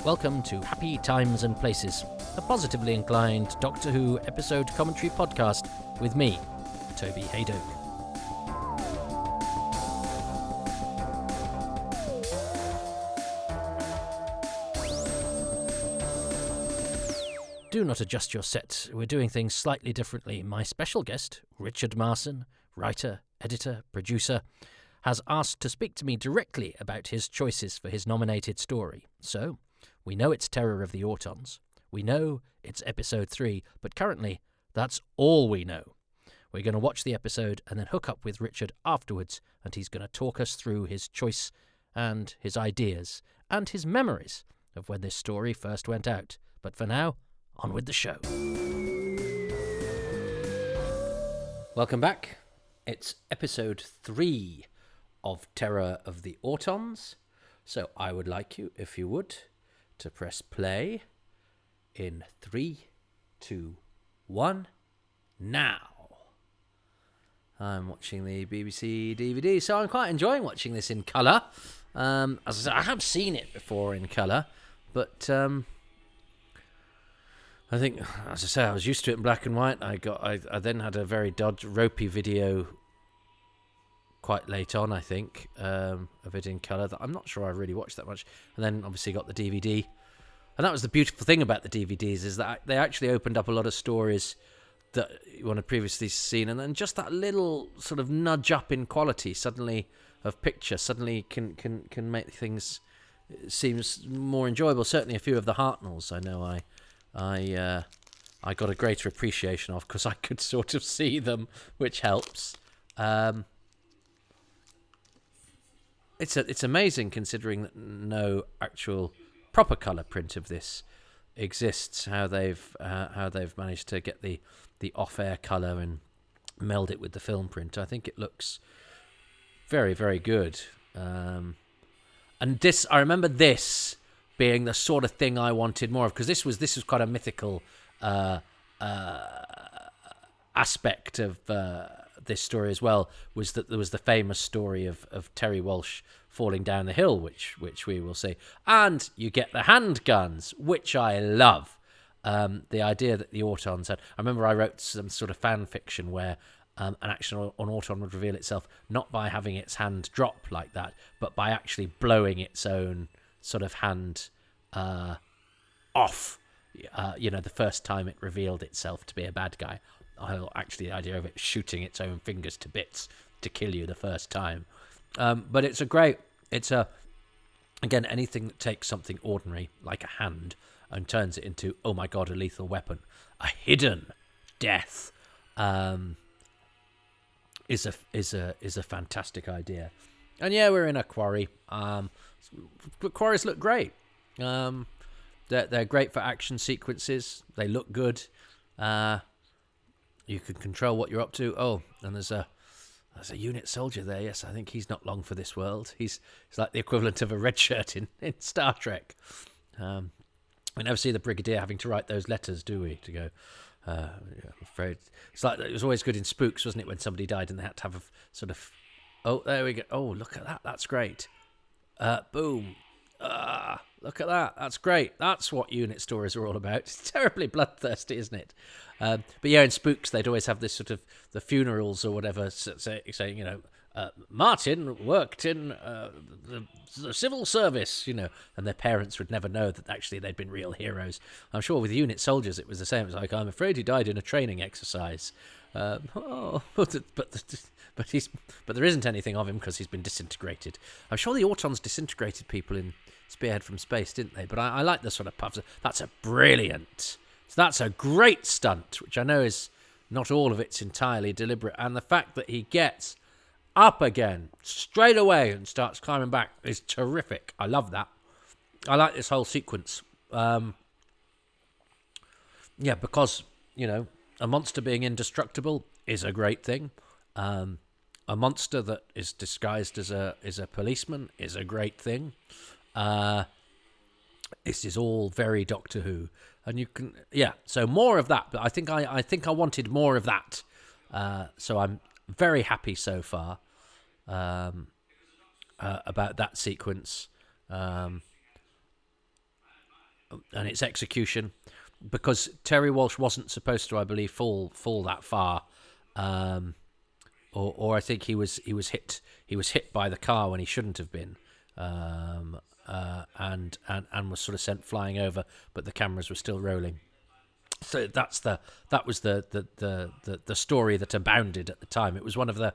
Welcome to Happy Times and Places, a positively inclined Doctor Who episode commentary podcast with me, Toby Hadoke. Do not adjust your set, we're doing things slightly differently. My special guest, Richard Marson, writer, editor, producer, has asked to speak to me directly about his choices for his nominated story. So, we know it's Terror of the Autons, we know it's episode 3, but currently, that's all we know. We're going to watch the episode and then hook up with Richard afterwards, and he's going to talk us through his choice and his ideas and his memories of when this story first went out. But for now, on with the show. Welcome back. It's episode 3 of Terror of the Autons. So I would like you, if you would, to press play in 3, 2, 1, now. I'm watching the BBC DVD, so I'm quite enjoying watching this in colour. As I said, I have seen it before in colour, but I think, as I say, I was used to it in black and white. I then had a very ropey video quite late on, I think, of it in colour that I'm not sure I really watched that much. And then obviously got the DVD. And that was the beautiful thing about the DVDs, is that they actually opened up a lot of stories that you had previously seen, and then just that little sort of nudge up in quality suddenly of picture suddenly can make things seems more enjoyable. Certainly a few of the Hartnells I know I got a greater appreciation of because I could sort of see them, which helps. It's amazing considering that no actual proper colour print of this exists. How they've managed to get the off-air colour and meld it with the film print. I think it looks very, very good. And this, I remember this being the sort of thing I wanted more of, because this was quite a mythical aspect of this story as well, was that there was the famous story of Terry Walsh falling down the hill, which we will see. And you get the handguns, which I love. The idea that the Autons had... I remember I wrote some sort of fan fiction where an Auton would reveal itself not by having its hand drop like that, but by actually blowing its own sort of hand off. The first time it revealed itself to be a bad guy. Actually, the idea of it shooting its own fingers to bits to kill you the first time. But again, anything that takes something ordinary, like a hand, and turns it into, oh my god, a lethal weapon, a hidden death, is a fantastic idea. And yeah, we're in a quarry. But quarries look great. They're great for action sequences. They look good. You can control what you're up to. Oh, and there's a unit soldier there. Yes, I think he's not long for this world. He's like the equivalent of a red shirt in Star Trek. We never see the Brigadier having to write those letters, do we? To go, I'm afraid. It's like, it was always good in Spooks, wasn't it, when somebody died and they had to have a sort of... Oh, there we go. Oh, look at that. That's great. Boom. Look at that. That's great. That's what unit stories are all about. It's terribly bloodthirsty, isn't it? But yeah, in Spooks, they'd always have this sort of the funerals or whatever, saying, Martin worked in the civil service, and their parents would never know that actually they'd been real heroes. I'm sure with unit soldiers it was the same. It was like, I'm afraid he died in a training exercise. But there isn't anything of him because he's been disintegrated. I'm sure the Autons disintegrated people in Spearhead from Space, didn't they? But I like the sort of puffs. That's that's a great stunt, which I know is not all of it's entirely deliberate. And the fact that he gets up again straight away and starts climbing back is terrific. I love that. I like this whole sequence. Because, a monster being indestructible is a great thing. A monster that is disguised as a policeman is a great thing. This is all very Doctor Who, and you can so more of that. But I think I wanted more of that. So I'm very happy so far about that sequence. and its execution, because Terry Walsh wasn't supposed to, I believe, fall that far, or I think he was hit by the car when he shouldn't have been, and was sort of sent flying over, but the cameras were still rolling. So that was the story that abounded at the time. It was one of the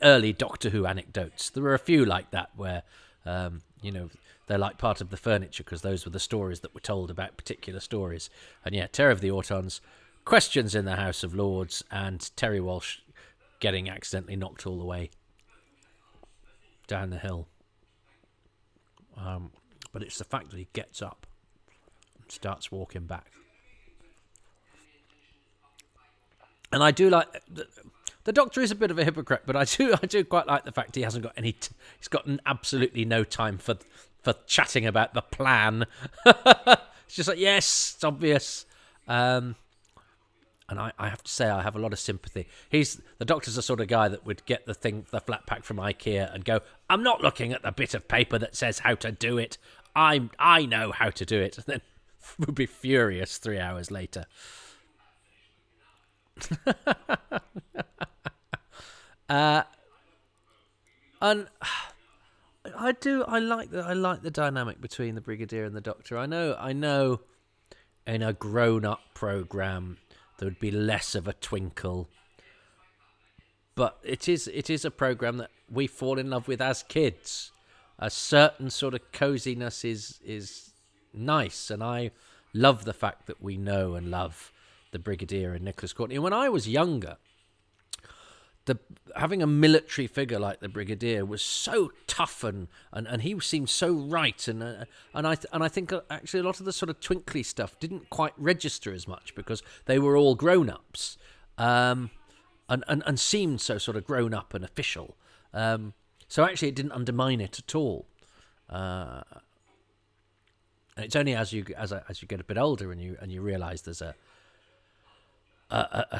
early Doctor Who anecdotes. There were a few like that where they're like part of the furniture, because those were the stories that were told about particular stories. And yeah, Terror of the Autons, questions in the House of Lords, and Terry Walsh getting accidentally knocked all the way down the hill. But it's the fact that he gets up and starts walking back. And I do like the Doctor is a bit of a hypocrite, but I do quite like the fact he hasn't got any. He's got absolutely no time for chatting about the plan. It's just like, yes, it's obvious. And I have to say, I have a lot of sympathy. The Doctor's the sort of guy that would get the flat pack from IKEA and go, I'm not looking at the bit of paper that says how to do it. I know how to do it. And then would be furious 3 hours later. And I like the dynamic between the Brigadier and the Doctor. I know in a grown-up program there would be less of a twinkle, but it is a program that we fall in love with as kids. A certain sort of coziness is nice, and I love the fact that we know and love the Brigadier and Nicholas Courtney. And when I was younger, having a military figure like the Brigadier was so tough, and he seemed so right, and I think actually a lot of the sort of twinkly stuff didn't quite register as much because they were all grown-ups, and seemed so sort of grown up and official. So actually, it didn't undermine it at all. And it's only as you get a bit older and you realise there's a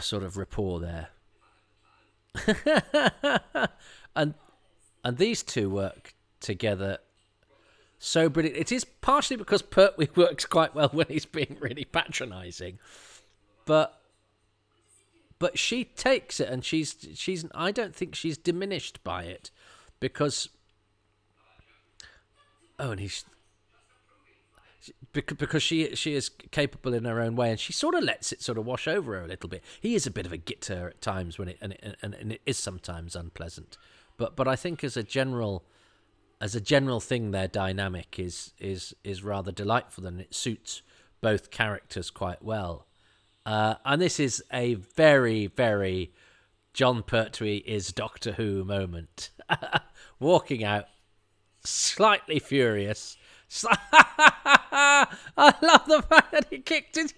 sort of rapport there. and these two work together so brilliant. It is partially because Pertwee works quite well when he's being really patronising, but she takes it, and she's I don't think she's diminished by it, because because she is capable in her own way, and she sort of lets it sort of wash over her a little bit. He is a bit of a git to her at times and it is sometimes unpleasant, but I think as a general thing, their dynamic is rather delightful, and it suits both characters quite well. And this is a very, very John Pertwee is Doctor Who moment. Walking out, slightly furious. I love the fact that he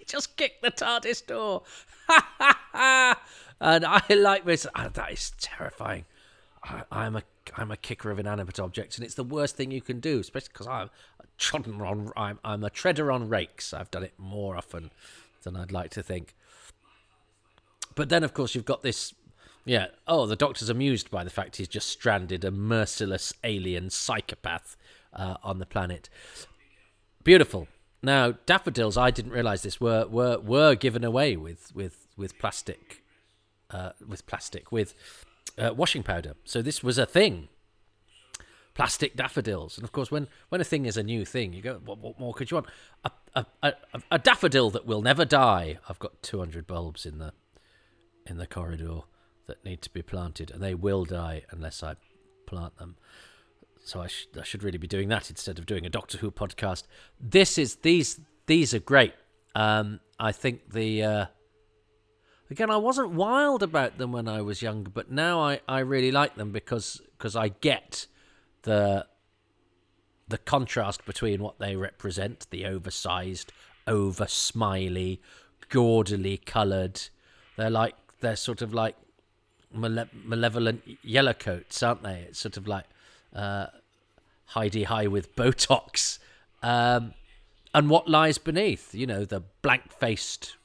just kicked the TARDIS door. And I like this. That is terrifying. I'm a kicker of inanimate objects, and it's the worst thing you can do, especially because I'm a treader on rakes. I've done it more often than I'd like to think. But then, of course, you've got this. Yeah. Oh, the Doctor's amused by the fact he's just stranded a merciless alien psychopath on the planet. Beautiful. Now, daffodils, I didn't realise this, were given away with plastic, with washing powder. So this was a thing. Plastic daffodils. And of course, when a thing is a new thing, you go, what more could you want? A daffodil that will never die. I've got 200 bulbs in the corridor that need to be planted, and they will die unless I plant them. So I should really be doing that instead of doing a Doctor Who podcast. These are great. I think again, I wasn't wild about them when I was younger, but now I really like them because I get the contrast between what they represent, the oversized, over smiley, gaudily coloured. They're sort of like malevolent yellowcoats, aren't they? It's sort of like Heidi High with Botox, and what lies beneath, the blank-faced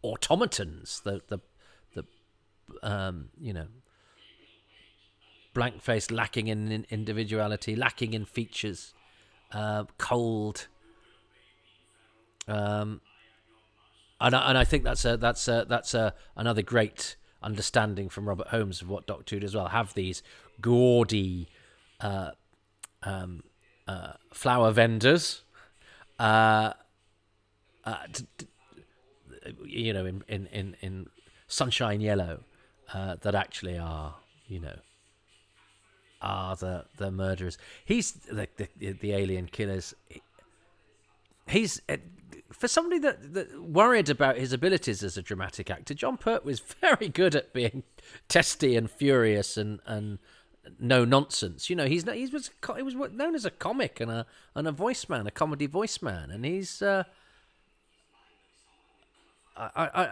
automatons, the blank-faced, lacking in individuality, lacking in features, cold. And I think that's another great understanding from Robert Holmes of what Doctor Who does well. Have these gaudy flower vendors, in sunshine yellow, that actually are the murderers. He's the alien killers. He's for somebody that worried about his abilities as a dramatic actor. John Pertwee's very good at being testy and furious and no nonsense. He was known as a comic and a voice man, a comedy voice man, and he's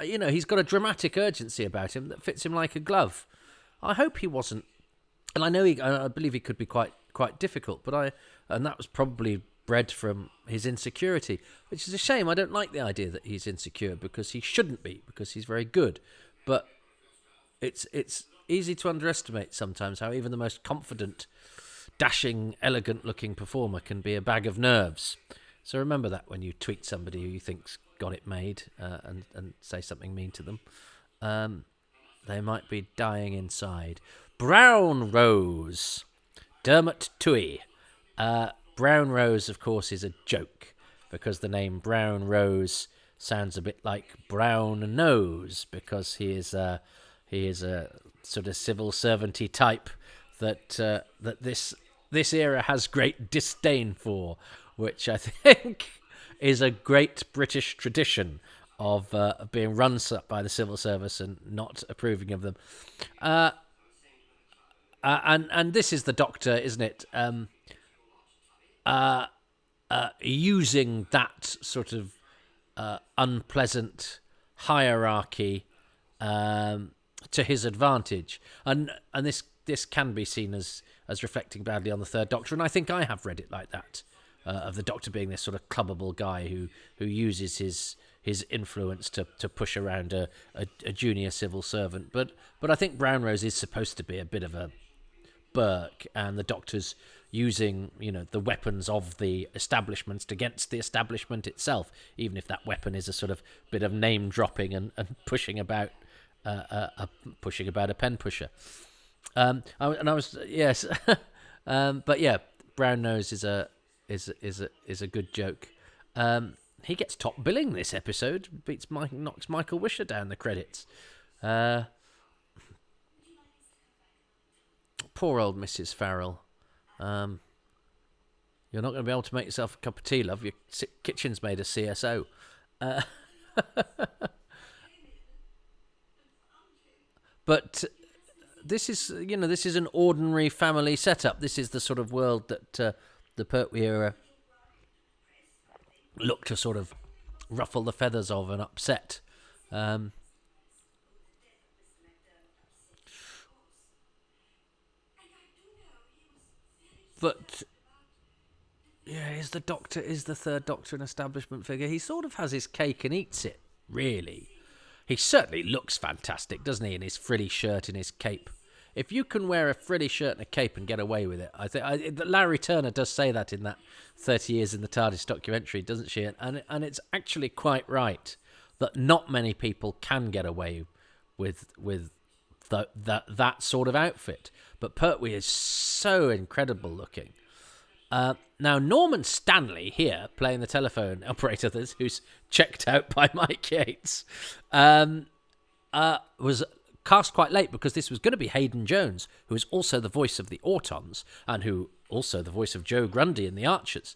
he's got a dramatic urgency about him that fits him like a glove. I hope he wasn't, and I believe he could be quite difficult, and that was probably bred from his insecurity, which is a shame. I don't like the idea that he's insecure, because he shouldn't be, because he's very good. But it's easy to underestimate sometimes how even the most confident, dashing, elegant-looking performer can be a bag of nerves. So remember that when you tweet somebody who you think's got it made, and say something mean to them. They might be dying inside. Brown Rose. Dermot Toohey. Brown Rose, of course, is a joke, because the name Brown Rose sounds a bit like brown nose, because he is a sort of civil servanty type that this era has great disdain for, which I think is a great British tradition of being run by the civil service and not approving of them. And this is the Doctor, isn't it? Using that sort of unpleasant hierarchy to his advantage, and this can be seen as reflecting badly on the Third Doctor, and I think I have read it like that, of the Doctor being this sort of clubbable guy who uses his influence to push around a junior civil servant. But I think Brown Rose is supposed to be a bit of a Burke, and the Doctor's using the weapons of the establishments against the establishment itself, even if that weapon is a sort of bit of name dropping and pushing about a pen pusher. But yeah, Brown Nose is a good joke. He gets top billing this episode, knocks Michael Wisher down the credits. Poor old Mrs. Farrell. You're not going to be able to make yourself a cup of tea, love. Your kitchen's made of CSO. But this is an ordinary family setup. This is the sort of world that the Pertwee era look to sort of ruffle the feathers of and upset. But yeah, is the Third Doctor an establishment figure? He sort of has his cake and eats it, really. He certainly looks fantastic, doesn't he, in his frilly shirt and his cape. If you can wear a frilly shirt and a cape and get away with it, I think Larry Turner does say that in that 30 Years in the TARDIS documentary, doesn't she? And it's actually quite right that not many people can get away with that sort of outfit. But Pertwee is so incredible looking. Now, Norman Stanley here, playing the telephone operator who's checked out by Mike Yates, was cast quite late, because this was going to be Hayden Jones, who is also the voice of the Autons, and who also the voice of Joe Grundy in The Archers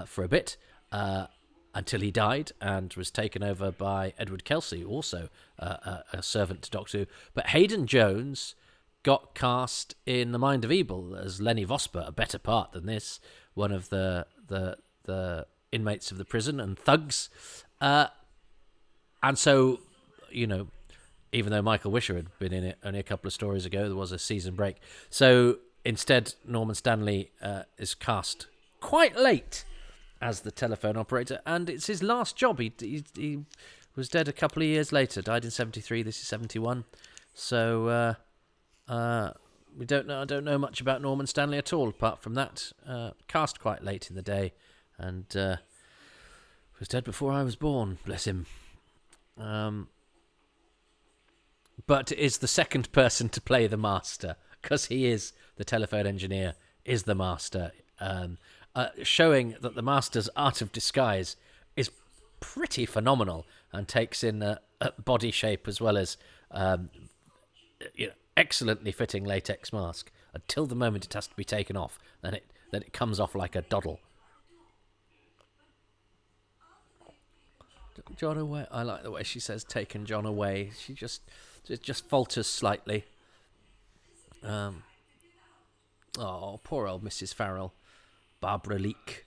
for a bit, until he died and was taken over by Edward Kelsey, also a servant to Doctor Who. But Hayden Jones got cast in The Mind of Evil as Lenny Vosper, a better part than this, one of the inmates of the prison and thugs. And so, even though Michael Wisher had been in it only a couple of stories ago, there was a season break. So instead, Norman Stanley is cast quite late as the telephone operator, and it's his last job. He was dead a couple of years later, died in 73, this is 71. So we don't know. I don't know much about Norman Stanley at all, apart from that. Cast quite late in the day, and was dead before I was born. Bless him. But is the second person to play the master, because he is the telephone engineer, is the master, showing that the master's art of disguise is pretty phenomenal and takes in a body shape as well as excellently fitting latex mask until the moment it has to be taken off. Then it comes off like a doddle. John away. I like the way she says "taken John away." She just falters slightly. Oh, poor old Mrs. Farrell, Barbara Leake.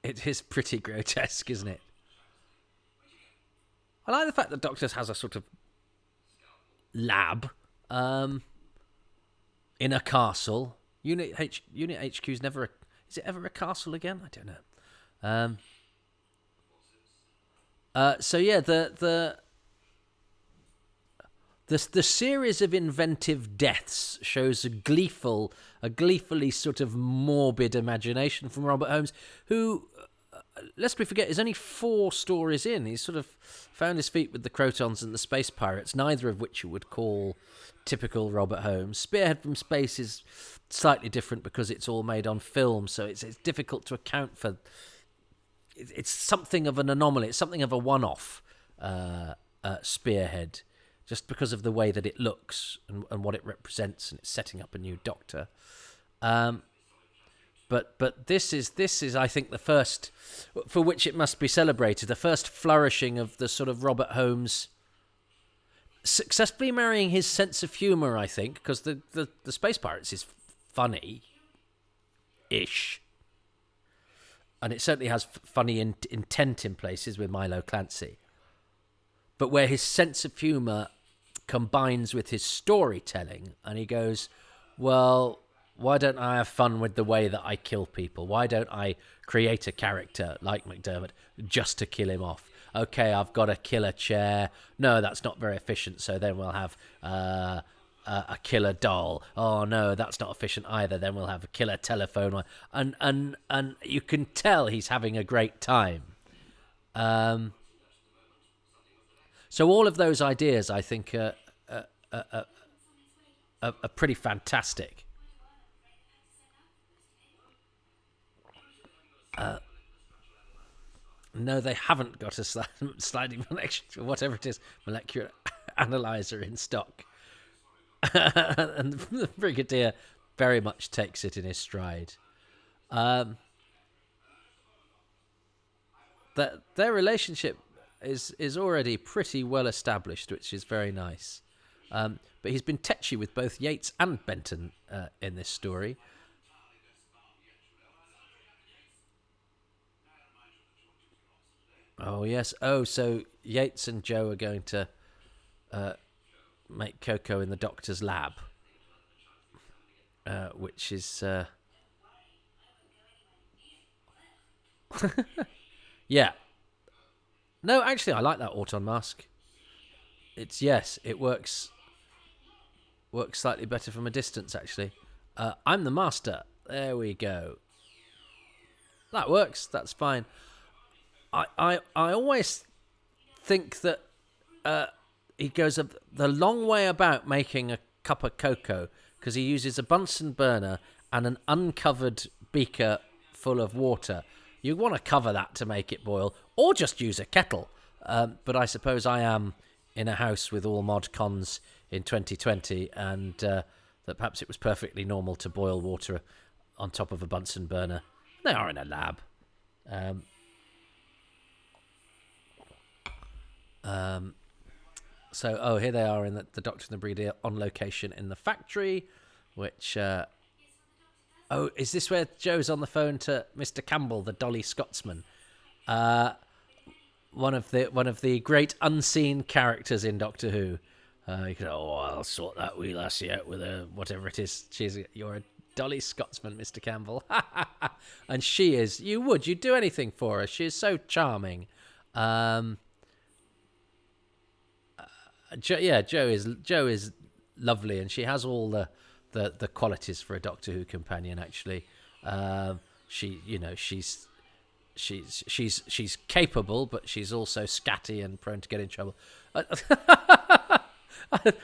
It is pretty grotesque, isn't it? I like the fact that Doctors has a sort of lab in a castle. Unit HQ's never. Is it ever a castle again? I don't know. So yeah, the series of inventive deaths shows a gleefully sort of morbid imagination from Robert Holmes, who, lest we forget, is only 4 stories in. He's sort of found his feet with the Crotons and the Space Pirates, neither of which you would call typical Robert Holmes. Spearhead from Space is slightly different because it's all made on film, so it's difficult to account for. It's something of an anomaly. It's something of a one-off Spearhead, just because of the way that it looks and what it represents, and it's setting up a new Doctor. But this is I think the first, for which it must be celebrated, the first flourishing of the sort of Robert Holmes successfully marrying his sense of humour, I think, because the Space Pirates is funny-ish. And it certainly has funny intent in places with Milo Clancy. But where his sense of humour combines with his storytelling, and he goes, well, why don't I have fun with the way that I kill people? Why don't I create a character like McDermott just to kill him off? Okay, I've got to kill a chair. No, that's not very efficient, so then we'll have a killer doll. Oh no, that's not efficient either. Then we'll have a killer telephone. And you can tell he's having a great time. So all of those ideas, I think, are pretty fantastic. No, they haven't got a sliding molecular, molecular analyzer in stock. And the Brigadier very much takes it in his stride. That their relationship is already pretty well established, which is very nice. But he's been tetchy with both Yates and Benton in this story. Oh yes. Oh, so Yates and Joe are going to make cocoa in the Doctor's lab, which is yeah. No, actually, I like that Auton mask. It works slightly better from a distance. Actually, I'm the master. There we go. That works. That's fine. I always think that he goes the long way about making a cup of cocoa, because he uses a Bunsen burner and an uncovered beaker full of water. You want to cover that to make it boil, or just use a kettle. But I suppose I am in a house with all mod cons in 2020, and that perhaps it was perfectly normal to boil water on top of a Bunsen burner. They are in a lab. So here they are in the Doctor and the Brigadier on location in the factory, which is this where Joe's on the phone to Mr. Campbell, the Dolly Scotsman, one of the great unseen characters in Doctor Who. You could, I'll sort that wee lassie out with a whatever it is. You're a Dolly Scotsman, Mr. Campbell. And she is. You'd do anything for her. She is so charming. Joe is lovely, and she has all the qualities for a Doctor Who companion. Actually, she's capable, but she's also scatty and prone to get in trouble.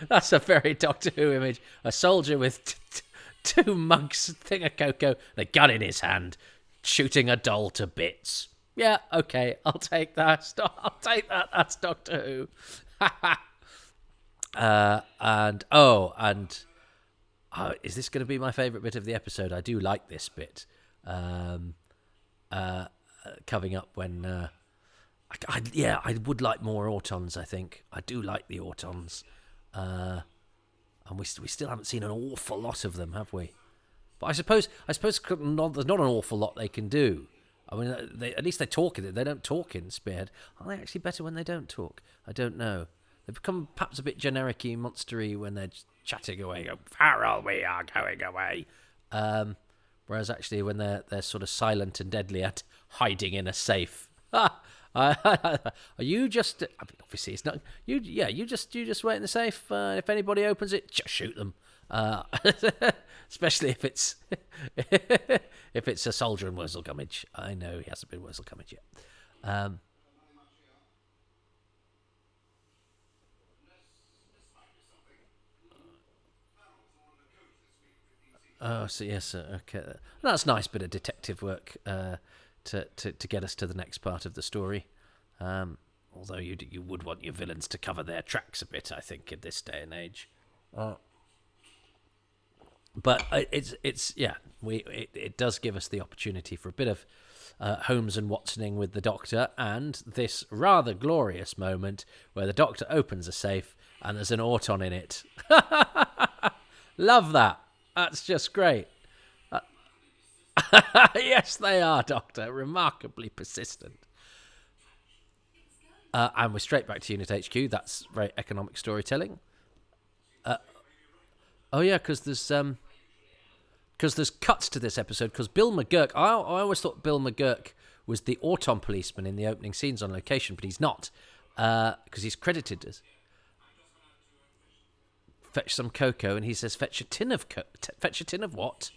That's a very Doctor Who image. A soldier with two mugs, thing of cocoa, and a gun in his hand, shooting a doll to bits. Yeah, okay, I'll take that. I'll take that. That's Doctor Who. Is this going to be my favourite bit of the episode? I do like this bit. Coming up when... I would like more Autons, I think. I do like the Autons. And we still haven't seen an awful lot of them, have we? But I suppose there's not an awful lot they can do. I mean, at least they talk in it. They don't talk in Spearhead. Are they actually better when they don't talk? I don't know. They become perhaps a bit generic-y, monstery when they're chatting away. Go, Farrell, we are going away. Whereas actually when they're sort of silent and deadly at hiding in a safe. Are you just? I mean, obviously it's not. You just wait in the safe. If anybody opens it, just shoot them. Especially if it's a soldier in Wurzel Gummidge. I know he hasn't been Wurzel Gummidge yet. Oh, so yes, okay. That's nice bit of detective work to get us to the next part of the story. Although you would want your villains to cover their tracks a bit, I think, in this day and age. But it does give us the opportunity for a bit of Holmes and Watsoning with the Doctor, and this rather glorious moment where the Doctor opens a safe and there's an Auton in it. Love that. That's just great. Yes, they are, Doctor. Remarkably persistent. And we're straight back to Unit HQ. That's very economic storytelling. Because there's cuts to this episode. Because Bill McGurk, I always thought Bill McGurk was the Auton policeman in the opening scenes on location, but he's not, because he's credited as fetch some cocoa, and he says fetch a tin of what?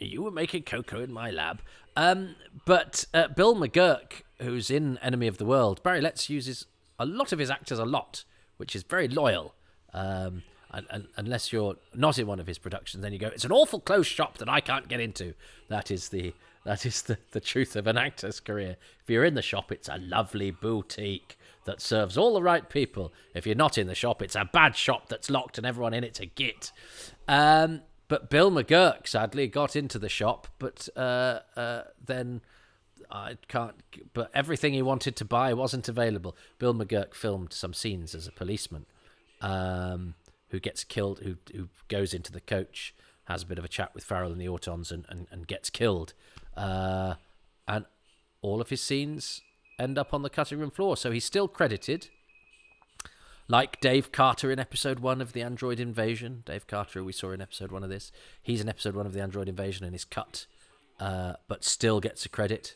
You were making cocoa in my lab. But Bill McGurk, who's in Enemy of the World, Barry Letts uses a lot of his actors a lot, which is very loyal. And unless you're not in one of his productions, then you go, it's an awful close shop that I can't get into. That is the truth of an actor's career. If you're in the shop, it's a lovely boutique that serves all the right people. If you're not in the shop, it's a bad shop that's locked and everyone in it's a git. But Bill McGurk, sadly, got into the shop, but then I can't... But everything he wanted to buy wasn't available. Bill McGurk filmed some scenes as a policeman who gets killed, who goes into the coach, has a bit of a chat with Farrell and the Autons and gets killed. And all of his scenes end up on the cutting room floor. So he's still credited, like Dave Carter in episode 1 of the Android Invasion. Dave Carter, who we saw in episode 1 of this. He's in episode 1 of the Android Invasion and is cut, but still gets a credit.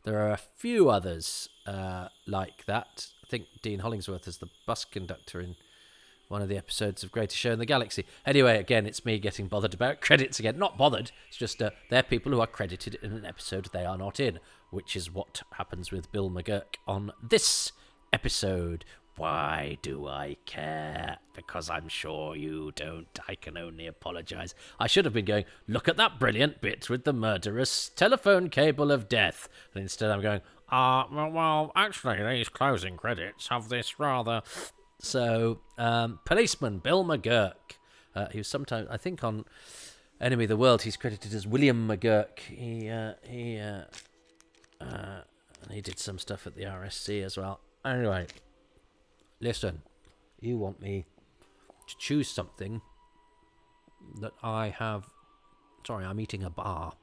There are a few others like that. I think Dean Hollingsworth is the bus conductor in one of the episodes of Greatest Show in the Galaxy. Anyway, again, it's me getting bothered about credits again. Not bothered, it's just they're people who are credited in an episode they are not in, which is what happens with Bill McGurk on this episode. Why do I care? Because I'm sure you don't. I can only apologise. I should have been going, look at that brilliant bit with the murderous telephone cable of death. And instead I'm going, well, actually, these closing credits have this rather... So, policeman Bill McGurk. He was sometimes, I think, on Enemy of the World, he's credited as William McGurk. He did some stuff at the RSC as well. Anyway, listen, you want me to choose something that I have... Sorry, I'm eating a bar.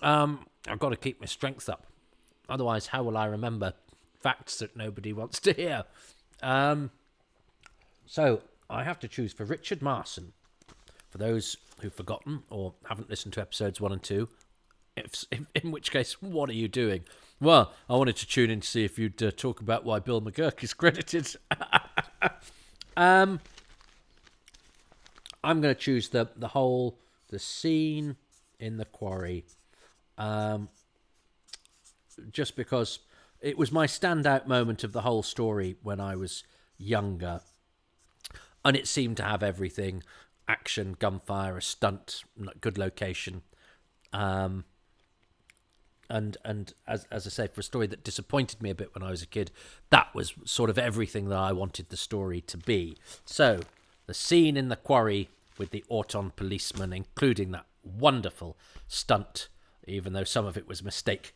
I've got to keep my strength up. Otherwise, how will I remember facts that nobody wants to hear? So I have to choose for Richard Marson. For those who've forgotten or haven't listened to episodes 1 and 2, in which case, what are you doing? Well, I wanted to tune in to see if you'd talk about why Bill McGurk is credited. I'm going to choose the scene in the quarry, just because it was my standout moment of the whole story when I was younger, and it seemed to have everything: action, gunfire, a stunt, good location. And as I say, for a story that disappointed me a bit when I was a kid, that was sort of everything that I wanted the story to be. So, the scene in the quarry with the Autons policemen, including that wonderful stunt, even though some of it was a mistake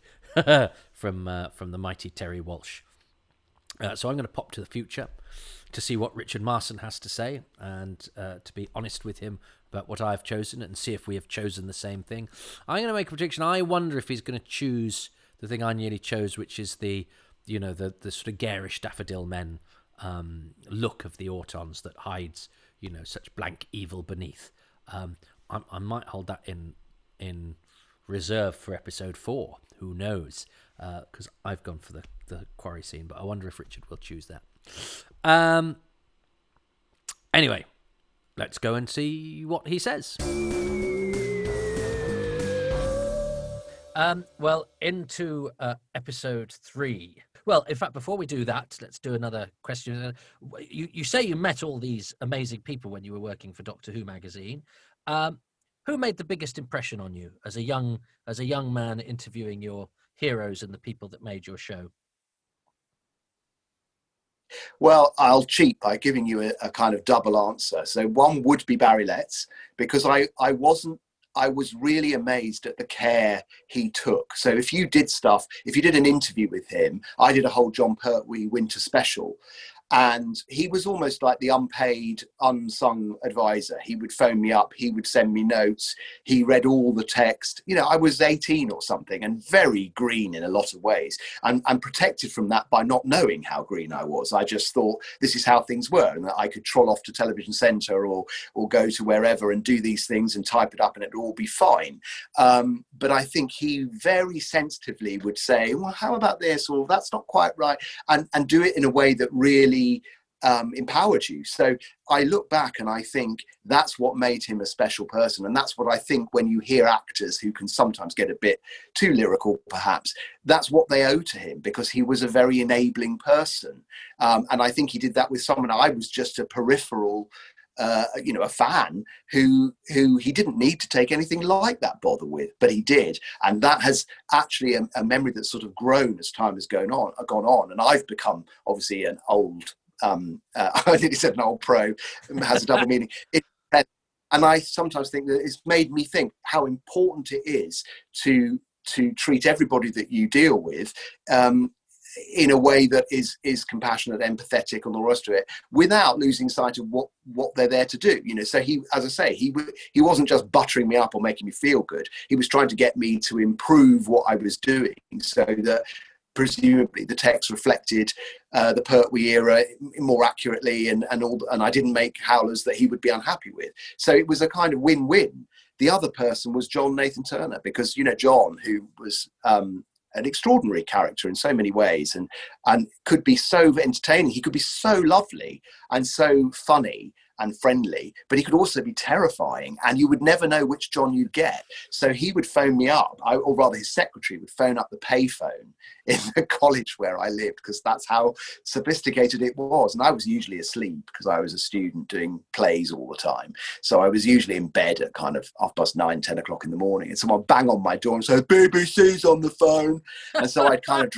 from the mighty Terry Walsh. So I'm going to pop to the future to see what Richard Marson has to say, and to be honest with him about what I've chosen, and see if we have chosen the same thing. I'm going to make a prediction. I wonder if he's going to choose the thing I nearly chose, which is the sort of garish daffodil men look of the Autons that hides, such blank evil beneath. I might hold that in reserve for episode 4. Who knows? Because I've gone for the quarry scene, but I wonder if Richard will choose that. Anyway, let's go and see what he says. Well, into episode 3. Well, in fact, before we do that, let's do another question. You say you met all these amazing people when you were working for Doctor Who magazine. Who made the biggest impression on you as a young man interviewing your heroes and the people that made your show? Well, I'll cheat by giving you a kind of double answer. So one would be Barry Letts, because I was really amazed at the care he took. So if you did an interview with him, I did a whole John Pertwee winter special. And he was almost like the unpaid, unsung advisor. He would phone me up. He would send me notes. He read all the text. I was 18 or something, and very green in a lot of ways. And I'm protected from that by not knowing how green I was. I just thought this is how things were, and that I could troll off to Television Centre or go to wherever and do these things and type it up and it'd all be fine. But I think he very sensitively would say, well, how about this? Or that's not quite right. And do it in a way that really empowered you. So I look back and I think that's what made him a special person. And that's what I think when you hear actors who can sometimes get a bit too lyrical, perhaps, that's what they owe to him, because he was a very enabling person. And I think he did that with someone. I was just a peripheral a fan who he didn't need to take anything like that bother with, but he did. And that has actually a memory that's sort of grown as time has gone on. And I've become obviously an old, I think he said an old pro, has a double meaning. And I sometimes think that it's made me think how important it is to treat everybody that you deal with in a way that is compassionate, empathetic, and all the rest of it, without losing sight of what they're there to do. So he, as I say, he wasn't just buttering me up or making me feel good. He was trying to get me to improve what I was doing, so that presumably the text reflected the Pertwee era more accurately, and I didn't make howlers that he would be unhappy with. So it was a kind of win-win. The other person was John Nathan Turner, because John, who was an extraordinary character in so many ways, and could be so entertaining. He could be so lovely and so funny and friendly, but he could also be terrifying, and you would never know which John you'd get. So he would phone me up, or rather his secretary would phone up the payphone in the college where I lived, because that's how sophisticated it was. And I was usually asleep because I was a student doing plays all the time. So I was usually in bed at kind of 9:30, 10 o'clock in the morning, and someone bang on my door and say, "BBC's on the phone." And so I'd kind of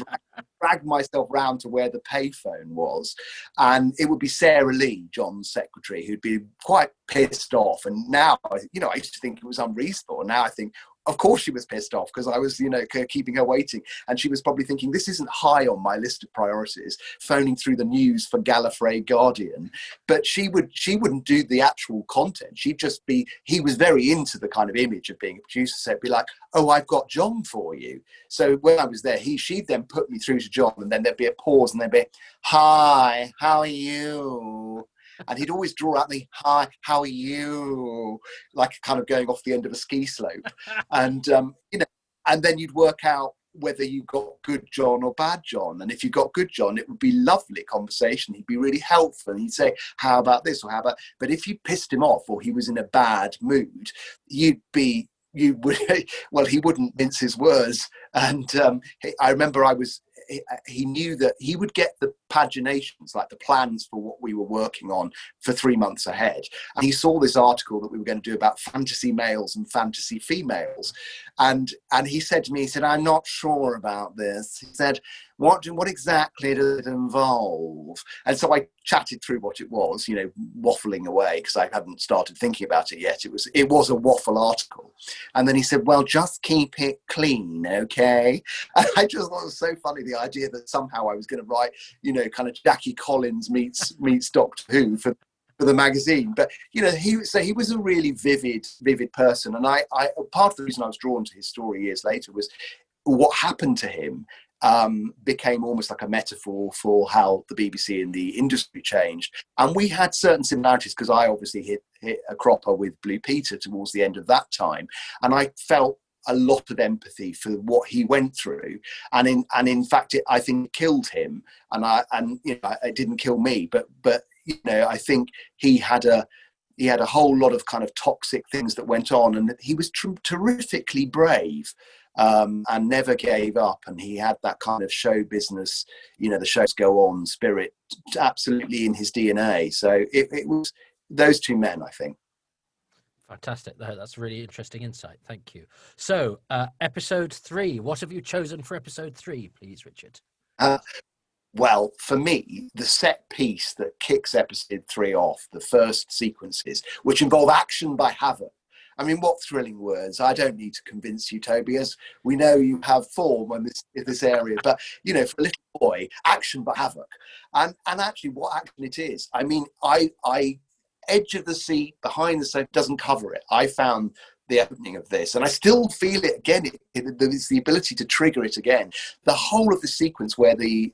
drag myself round to where the payphone was, and it would be Sarah Lee, John's secretary, who'd be quite pissed off. And now, I used to think it was unreasonable, and now I think, of course she was pissed off, because I was, keeping her waiting. And she was probably thinking, this isn't high on my list of priorities, phoning through the news for Gallifrey Guardian. But she wouldn't do the actual content. She'd just be, he was very into the kind of image of being a producer. So it'd be like, "Oh, I've got John for you." So when I was there, she'd then put me through to John, and then there'd be a pause, and there'd be, "Hi, how are you?" And he'd always draw out the "Hi, how are you?" like kind of going off the end of a ski slope. And, and then you'd work out whether you got good John or bad John. And if you got good John, it would be lovely conversation. He'd be really helpful. And he'd say, how about this or how about, but if you pissed him off or he was in a bad mood, you would, well, he wouldn't mince his words. And I remember he knew that he would get the paginations, like the plans for what we were working on for 3 months ahead. And he saw this article that we were going to do about fantasy males and fantasy females. And he said to me, he said, I'm not sure about this. He said, what exactly does it involve? And so I chatted through what it was, waffling away because I hadn't started thinking about it yet. It was a waffle article. And then he said, well, just keep it clean, okay? And I just thought it was so funny, the idea that somehow I was going to write, kind of Jackie Collins meets Doctor Who for the magazine. But he was a really vivid person. And I part of the reason I was drawn to his story years later was what happened to him became almost like a metaphor for how the BBC and the industry changed. And we had certain similarities because I obviously hit a cropper with Blue Peter towards the end of that time, and I felt a lot of empathy for what he went through, and in fact I think it killed him, and it didn't kill me, but I think he had a whole lot of kind of toxic things that went on, and he was terrifically brave, and never gave up, and he had that kind of show business, the shows go on spirit absolutely in his DNA. So it was those two men, I think. Fantastic. That's really interesting insight. Thank you. So, episode 3, what have you chosen for episode 3, please, Richard? Well, for me, the set piece that kicks episode 3 off, the first sequences, which involve action by Havoc. I mean, what thrilling words. I don't need to convince you, Toby, as we know you have form in this area. But, for a little boy, action by Havoc. And actually what action it is. I mean, I edge of the seat, behind the sofa doesn't cover it. I found the opening of this, and I still feel it again. It's the ability to trigger it again. The whole of the sequence where the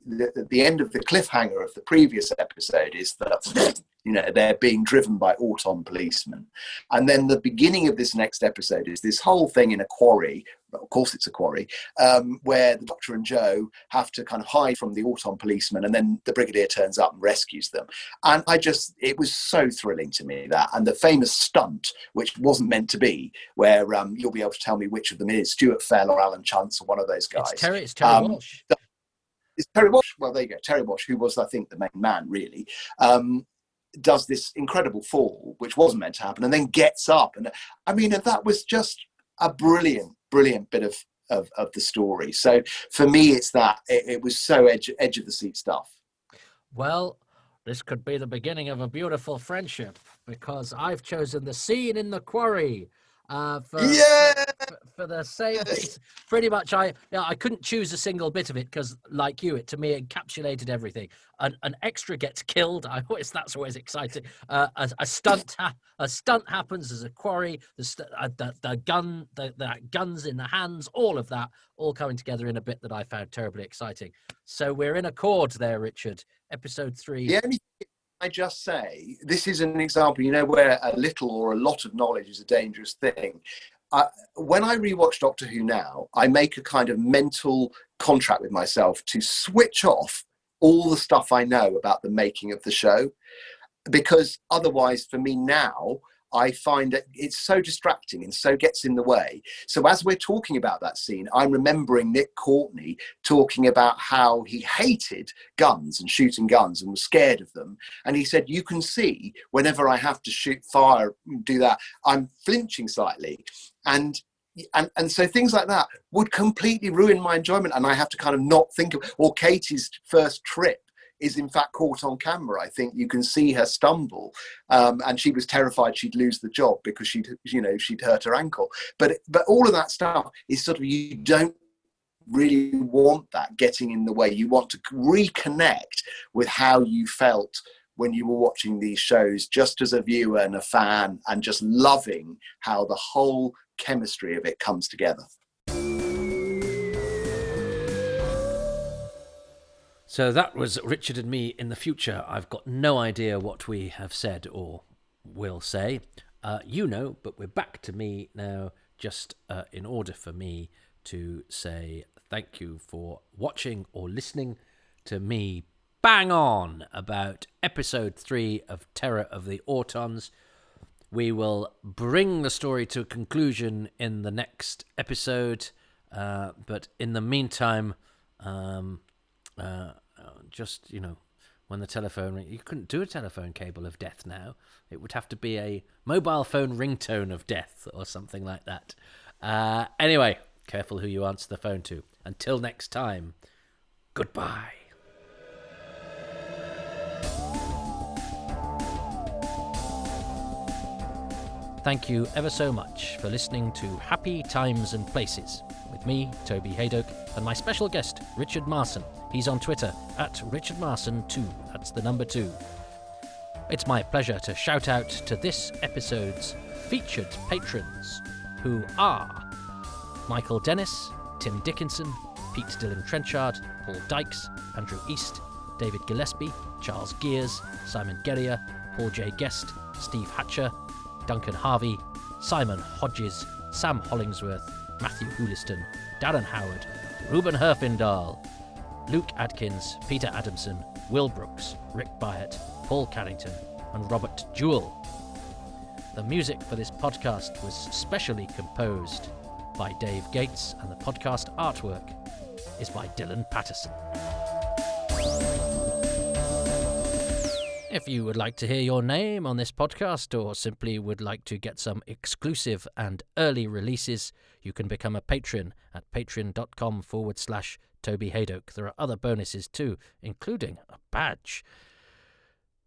end of the cliffhanger of the previous episode is that they're being driven by Autons policemen, and then the beginning of this next episode is this whole thing in a quarry. Of course it's a quarry, where the Doctor and Joe have to kind of hide from the Autons policeman, and then the Brigadier turns up and rescues them. And it was so thrilling to me, that, and the famous stunt, which wasn't meant to be, where you'll be able to tell me which of them is Stuart Fell or Alan Chance or one of those guys. It's Terry Walsh. It's Terry Walsh. Well, there you go. Terry Walsh, who was, I think, the main man, really. Does this incredible fall, which wasn't meant to happen, and then gets up. And I mean, that was just a brilliant bit of the story. So for me, it's that it was so edge of the seat stuff. Well, this could be the beginning of a beautiful friendship, because I've chosen the scene in the quarry. For the same, pretty much. I couldn't choose a single bit of it because, like you, to me encapsulated everything. An extra gets killed. That's always exciting. A stunt happens. There's a quarry. The guns in the hands. All of that, all coming together in a bit that I found terribly exciting. So we're in accord there, Richard. Episode 3. The only thing I just say, this is an example, where a little or a lot of knowledge is a dangerous thing. When I rewatch Doctor Who now, I make a kind of mental contract with myself to switch off all the stuff I know about the making of the show, because otherwise, for me now, I find that it's so distracting and so gets in the way. So as we're talking about that scene, I'm remembering Nick Courtney talking about how he hated guns and shooting guns and was scared of them. And he said, you can see whenever I have to shoot fire, do that, I'm flinching slightly. And so things like that would completely ruin my enjoyment. And I have to kind of not think of, or Katie's first trip is in fact caught on camera. I think you can see her stumble, and she was terrified she'd lose the job because she'd hurt her ankle. But all of that stuff is sort of, you don't really want that getting in the way. You want to reconnect with how you felt when you were watching these shows, just as a viewer and a fan, and just loving how the whole chemistry of it comes together. So that was Richard and me in the future. I've got no idea what we have said or will say. But we're back to me now, just in order for me to say thank you for watching or listening to me bang on about episode 3 of Terror of the Autons. We will bring the story to a conclusion in the next episode, but in the meantime, just, when the telephone rings, you couldn't do a telephone cable of death now. It would have to be a mobile phone ringtone of death or something like that. Anyway, careful who you answer the phone to. Until next time, goodbye. Thank you ever so much for listening to Happy Times and Places with me, Toby Hadoke, and my special guest, Richard Marson. He's on Twitter at RichardMarson2. That's the number 2. It's my pleasure to shout out to this episode's featured patrons, who are Michael Dennis, Tim Dickinson, Pete Dillon Trenchard, Paul Dykes, Andrew East, David Gillespie, Charles Gears, Simon Guerrier, Paul J. Guest, Steve Hatcher, Duncan Harvey, Simon Hodges, Sam Hollingsworth, Matthew Houliston, Darren Howard, Ruben Herfindahl, Luke Adkins, Peter Adamson, Will Brooks, Rick Byatt, Paul Carrington, and Robert Jewell. The music for this podcast was specially composed by Dave Gates, and the podcast artwork is by Dylan Patterson. If you would like to hear your name on this podcast, or simply would like to get some exclusive and early releases, you can become a patron at patreon.com/Toby Hadoke. There are other bonuses too, including a badge.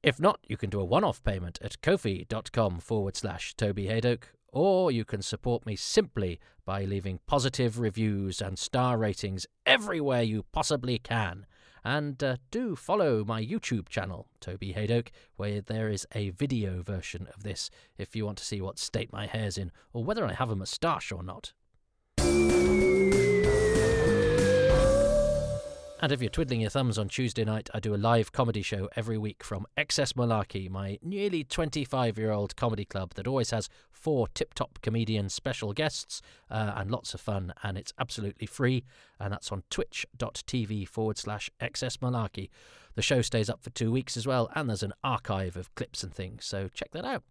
If not, you can do a one-off payment at kofi.com/Toby Hadoke, or you can support me simply by leaving positive reviews and star ratings everywhere you possibly can. And do follow my YouTube channel, Toby Hadoke, where there is a video version of this if you want to see what state my hair's in, or whether I have a moustache or not. And if you're twiddling your thumbs on Tuesday night, I do a live comedy show every week from Excess Malarkey, my nearly 25-year-old comedy club that always has 4 tip-top comedian special guests and lots of fun, and it's absolutely free, and that's on twitch.tv/Excess Malarkey. The show stays up for 2 weeks as well, and there's an archive of clips and things, so check that out.